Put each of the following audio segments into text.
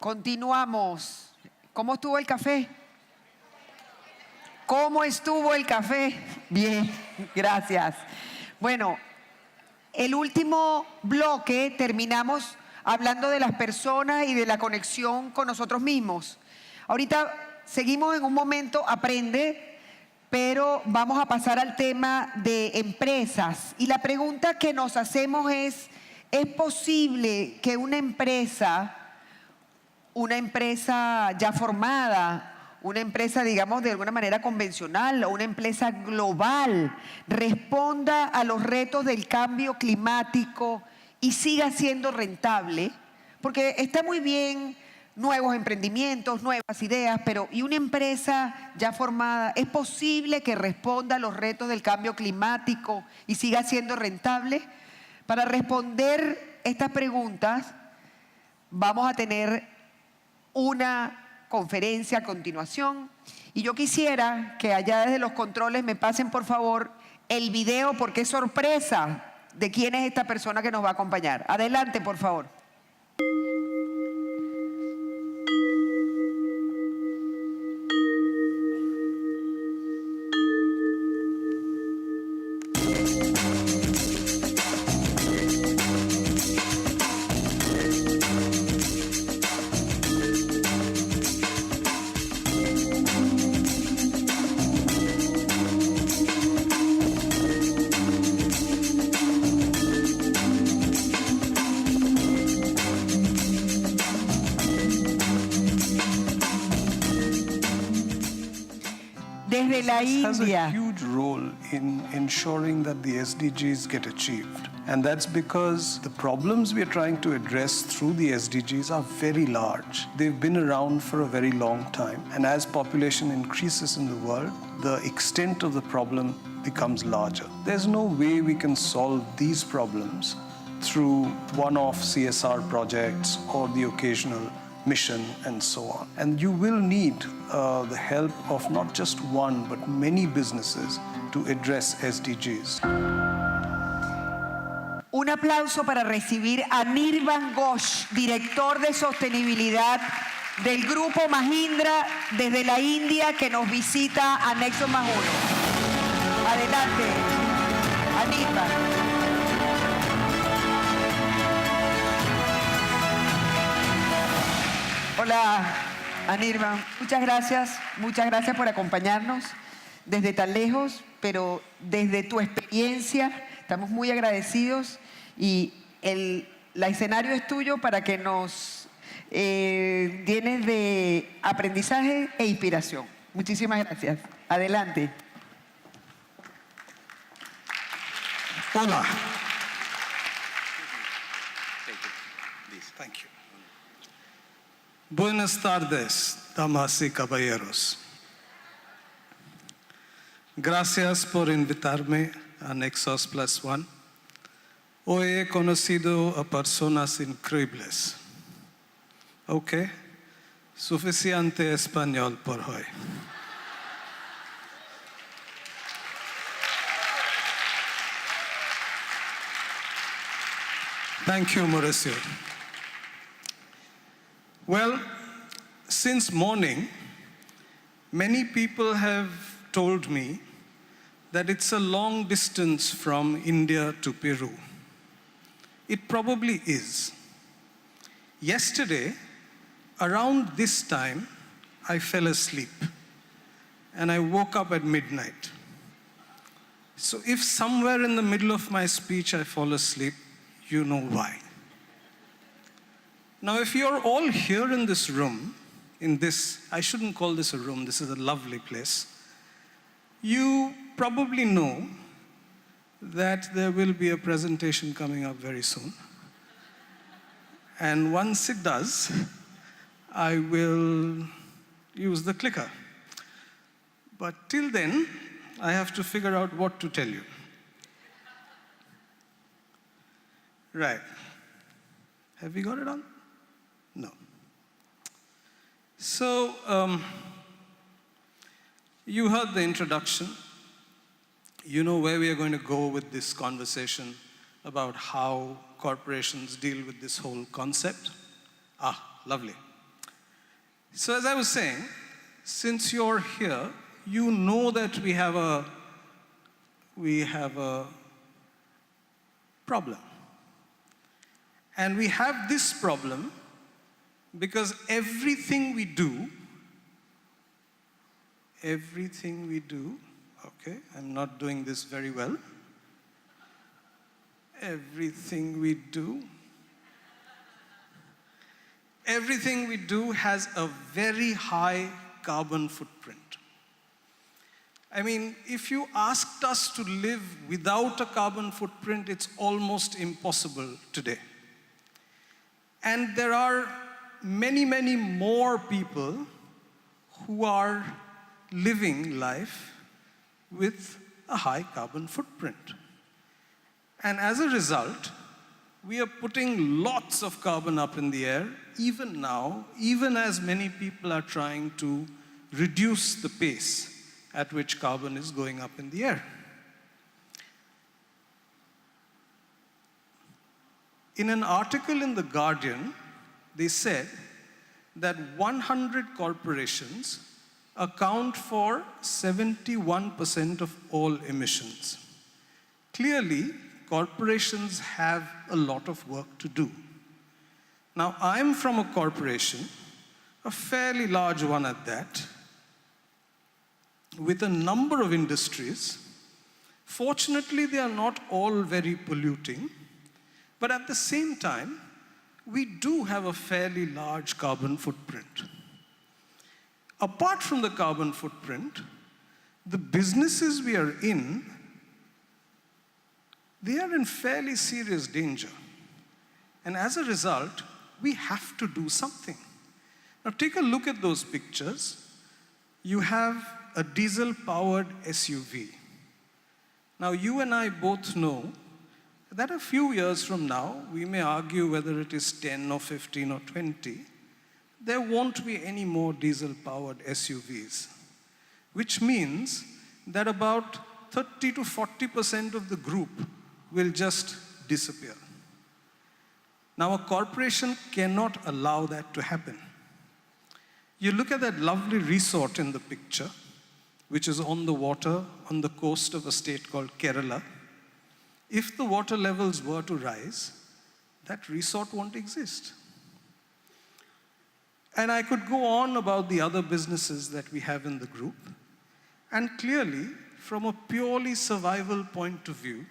Continuamos. ¿Cómo estuvo el café? ¿Cómo estuvo el café? Bien, gracias. Bueno, el último bloque terminamos hablando de las personas y de la conexión con nosotros mismos. Ahorita seguimos en un momento aprende, pero vamos a pasar al tema de empresas. Y la pregunta que nos hacemos ¿es posible que una empresa ya formada, una empresa, digamos, de alguna manera convencional o una empresa global responda a los retos del cambio climático y siga siendo rentable? Porque está muy bien nuevos emprendimientos, nuevas ideas, pero ¿y una empresa ya formada es posible que responda a los retos del cambio climático y siga siendo rentable? Para responder estas preguntas vamos a tener una conferencia a continuación y yo quisiera que allá desde los controles me pasen por favor el video porque es sorpresa de quién es esta persona que nos va a acompañar. Adelante, por favor. Desde la India. Has a huge role in ensuring that the SDGs get achieved. And that's because the problems we are trying to address through the SDGs are very large. They've been around for a very long time. And as population increases in the world, the extent of the problem becomes larger. There's no way we can solve these problems through one-off CSR projects or the occasional mission and so on. And you will need the help of not just one, but many businesses to address SDGs. Un aplauso para recibir a Anirban Ghosh, director de sostenibilidad del Grupo Mahindra desde la India, que nos visita a nexos+1. Adelante, Anirban. Hola, Anirban. Muchas gracias por acompañarnos desde tan lejos, pero desde tu experiencia estamos muy agradecidos y el escenario es tuyo para que nos llenes de aprendizaje e inspiración. Muchísimas gracias. Adelante. Hola. Thank you. Buenas tardes, damas y caballeros. Gracias por invitarme a nexos+1. Hoy he conocido a personas increíbles. Ok, suficiente español por hoy. Thank you, Mauricio. Well, since morning, many people have told me that it's a long distance from India to Peru. It probably is. Yesterday, around this time, I fell asleep and I woke up at midnight. So if somewhere in the middle of my speech I fall asleep, you know why. Now, if you're all here in this room, I shouldn't call this a room, this is a lovely place, you probably know that there will be a presentation coming up very soon. And once it does, I will use the clicker. But till then, I have to figure out what to tell you. Right. Have we got it on? No. So, you heard the introduction. You know where we are going to go with this conversation about how corporations deal with this whole concept. Ah, lovely. So as I was saying, since you're here, you know that we have a problem. And we have this problem because everything we do, okay, I'm not doing this very well. Everything we do has a very high carbon footprint. I mean, if you asked us to live without a carbon footprint, it's almost impossible today. And there are many, many more people who are living life with a high carbon footprint. And as a result, we are putting lots of carbon up in the air, even now, even as many people are trying to reduce the pace at which carbon is going up in the air. In an article in The Guardian, they said that 100 corporations account for 71% of all emissions. Clearly, corporations have a lot of work to do. Now, I'm from a corporation, a fairly large one at that, with a number of industries. Fortunately, they are not all very polluting, but at the same time, we do have a fairly large carbon footprint. Apart from the carbon footprint, the businesses we are in, they are in fairly serious danger. And as a result, we have to do something. Now take a look at those pictures. You have a diesel-powered SUV. Now you and I both know that a few years from now, we may argue whether it is 10 or 15 or 20, there won't be any more diesel-powered SUVs, which means that about 30 to 40% of the group will just disappear. Now, a corporation cannot allow that to happen. You look at that lovely resort in the picture, which is on the water, on the coast of a state called Kerala. If the water levels were to rise, that resort won't exist. And I could go on about the other businesses that we have in the group. And clearly, from a purely survival point of view,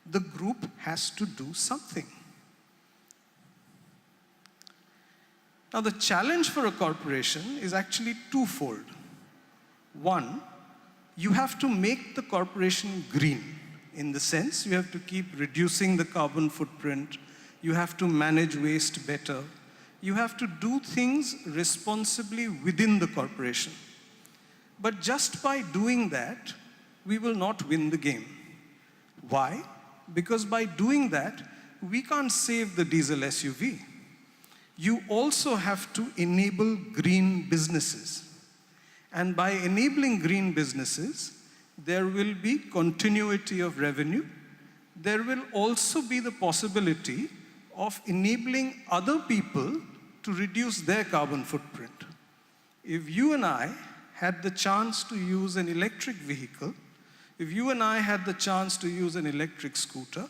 the group has to do something. Now, the challenge for a corporation is actually twofold. One, you have to make the corporation green. In the sense, you have to keep reducing the carbon footprint, you have to manage waste better, you have to do things responsibly within the corporation. But just by doing that, we will not win the game. Why? Because by doing that, we can't save the diesel SUV. You also have to enable green businesses. And by enabling green businesses, there will be continuity of revenue. There will also be the possibility of enabling other people to reduce their carbon footprint. If you and I had the chance to use an electric vehicle, if you and I had the chance to use an electric scooter,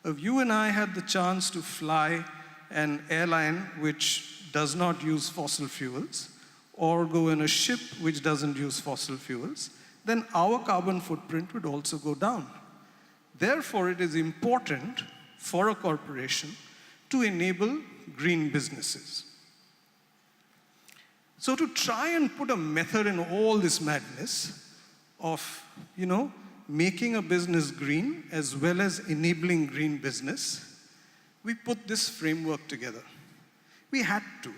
if you and I had the chance to fly an airline which does not use fossil fuels, or go in a ship which doesn't use fossil fuels, then our carbon footprint would also go down. Therefore, it is important for a corporation to enable green businesses. So to try and put a method in all this madness of, making a business green as well as enabling green business, we put this framework together. We had to.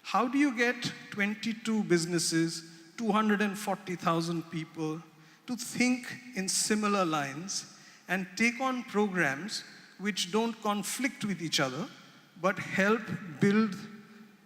How do you get 22 businesses, 240,000 people to think in similar lines and take on programs which don't conflict with each other, but help build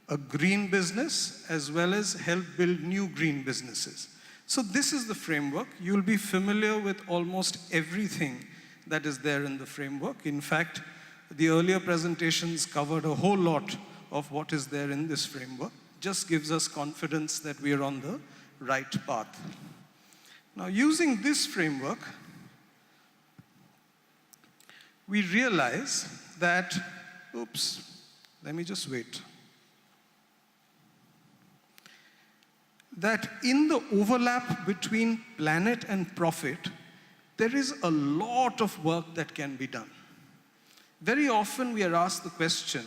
a green business as well as help build new green businesses? So this is the framework. You'll be familiar with almost everything that is there in the framework. In fact, the earlier presentations covered a whole lot of what is there in this framework. just gives us confidence that we are on the right path. Now, using this framework, we realize that, let me just wait. That in the overlap between planet and profit, there is a lot of work that can be done. Very often we are asked the question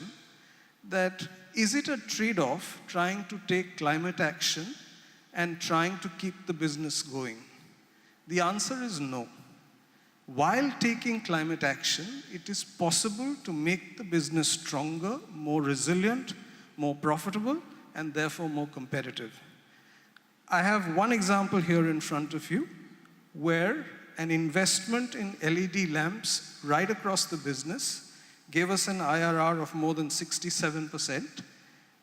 that, is it a trade-off trying to take climate action and trying to keep the business going? The answer is no. While taking climate action, it is possible to make the business stronger, more resilient, more profitable, and therefore more competitive. I have one example here in front of you where an investment in LED lamps right across the business gave us an IRR of more than 67%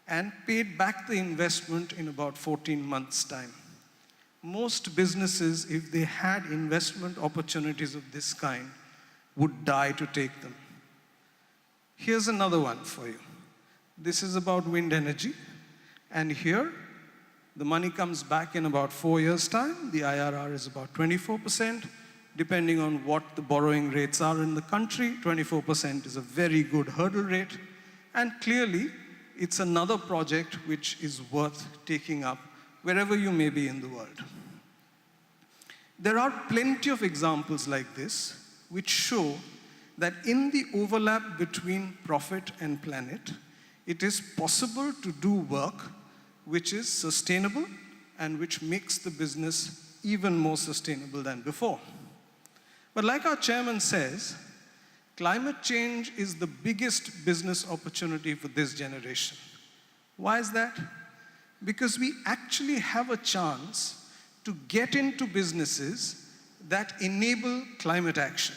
and paid back the investment in about 14 months' time. Most businesses, if they had investment opportunities of this kind, would die to take them. Here's another one for you. This is about wind energy, and here, the money comes back in about 4 years' time. The IRR is about 24%. Depending on what the borrowing rates are in the country, 24% is a very good hurdle rate. And clearly, it's another project which is worth taking up wherever you may be in the world. There are plenty of examples like this which show that in the overlap between profit and planet, it is possible to do work which is sustainable and which makes the business even more sustainable than before. But like our chairman says, climate change is the biggest business opportunity for this generation. Why is that? Because we actually have a chance to get into businesses that enable climate action.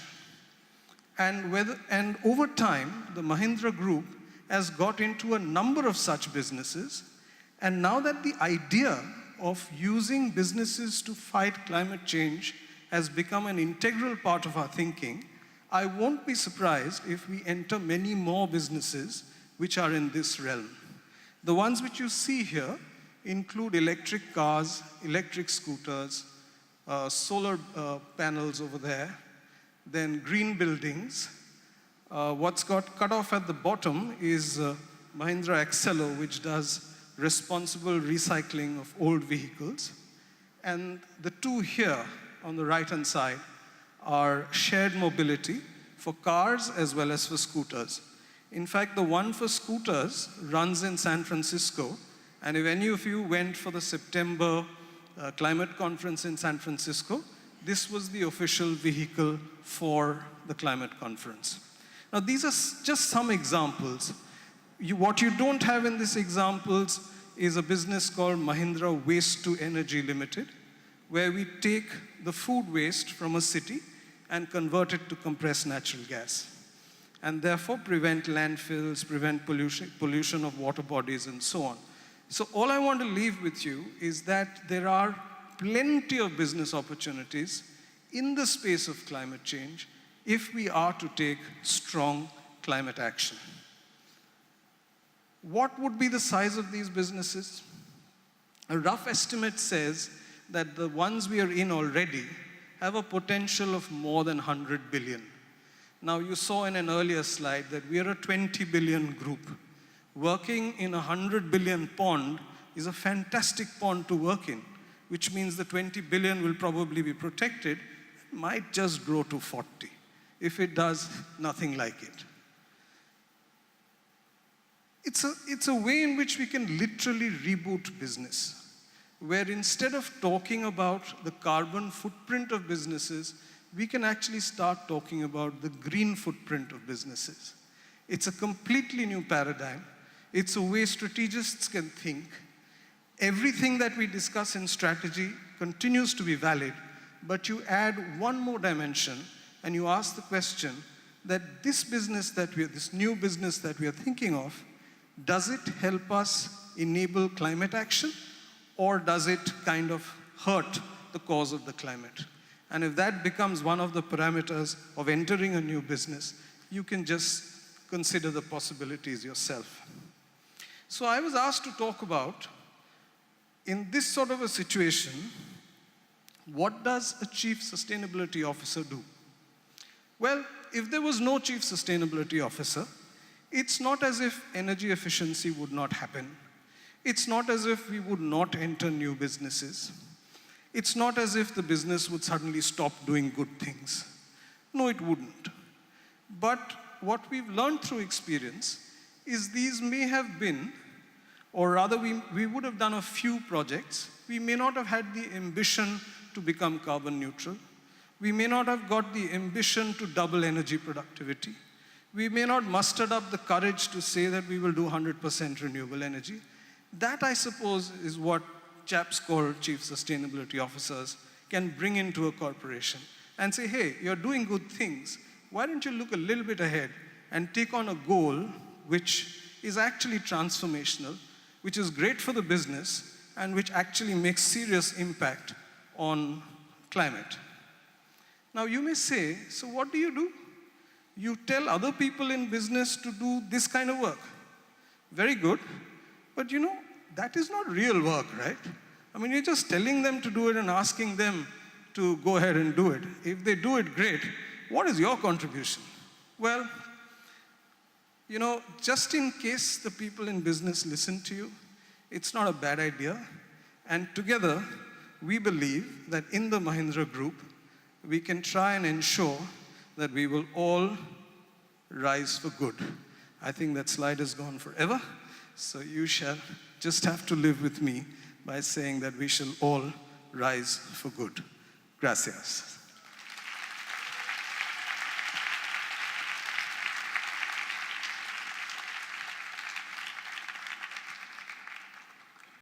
And over time, the Mahindra Group has got into a number of such businesses. And now that the idea of using businesses to fight climate change has become an integral part of our thinking, I won't be surprised if we enter many more businesses which are in this realm. The ones which you see here include electric cars, electric scooters, solar panels over there, then green buildings. What's got cut off at the bottom is Mahindra Accello, which does responsible recycling of old vehicles. And the two here on the right-hand side are shared mobility for cars as well as for scooters. In fact, the one for scooters runs in San Francisco, and if any of you went for the September climate conference in San Francisco, this was the official vehicle for the climate conference. Now, these are just some examples. What you don't have in these examples is a business called Mahindra Waste to Energy Limited, where we take the food waste from a city and convert it to compressed natural gas, and therefore prevent landfills, prevent pollution of water bodies, and so on. So all I want to leave with you is that there are plenty of business opportunities in the space of climate change if we are to take strong climate action. What would be the size of these businesses? A rough estimate says that the ones we are in already have a potential of more than 100 billion. Now, you saw in an earlier slide that we are a 20 billion group. Working in a 100 billion pond is a fantastic pond to work in, which means the 20 billion will probably be protected, might just grow to 40. If it does, nothing like it. It's a way in which we can literally reboot business, where instead of talking about the carbon footprint of businesses, we can actually start talking about the green footprint of businesses. It's a completely new paradigm. It's a way strategists can think. Everything that we discuss in strategy continues to be valid, but you add one more dimension and you ask the question that this new business that we are thinking of, does it help us enable climate action, or does it kind of hurt the cause of the climate? And if that becomes one of the parameters of entering a new business, you can just consider the possibilities yourself. So I was asked to talk about, in this sort of a situation, what does a chief sustainability officer do? Well, if there was no chief sustainability officer, it's not as if energy efficiency would not happen. It's not as if we would not enter new businesses. It's not as if the business would suddenly stop doing good things. No, it wouldn't. But what we've learned through experience is these may have been, or rather we would have done a few projects. We may not have had the ambition to become carbon neutral. We may not have got the ambition to double energy productivity. We may not mustered up the courage to say that we will do 100% renewable energy. That, I suppose, is what chaps called chief sustainability officers can bring into a corporation and say, hey, you're doing good things. Why don't you look a little bit ahead and take on a goal which is actually transformational, which is great for the business, and which actually makes serious impact on climate. Now you may say, so what do? You tell other people in business to do this kind of work. Very good, but that is not real work, right? I mean, you're just telling them to do it and asking them to go ahead and do it. If they do it, great. What is your contribution? Well, just in case the people in business listen to you, it's not a bad idea. And together, we believe that in the Mahindra Group, we can try and ensure that we will all rise for good. I think that slide is gone forever, so you shall just have to live with me by saying that we shall all rise for good. Gracias.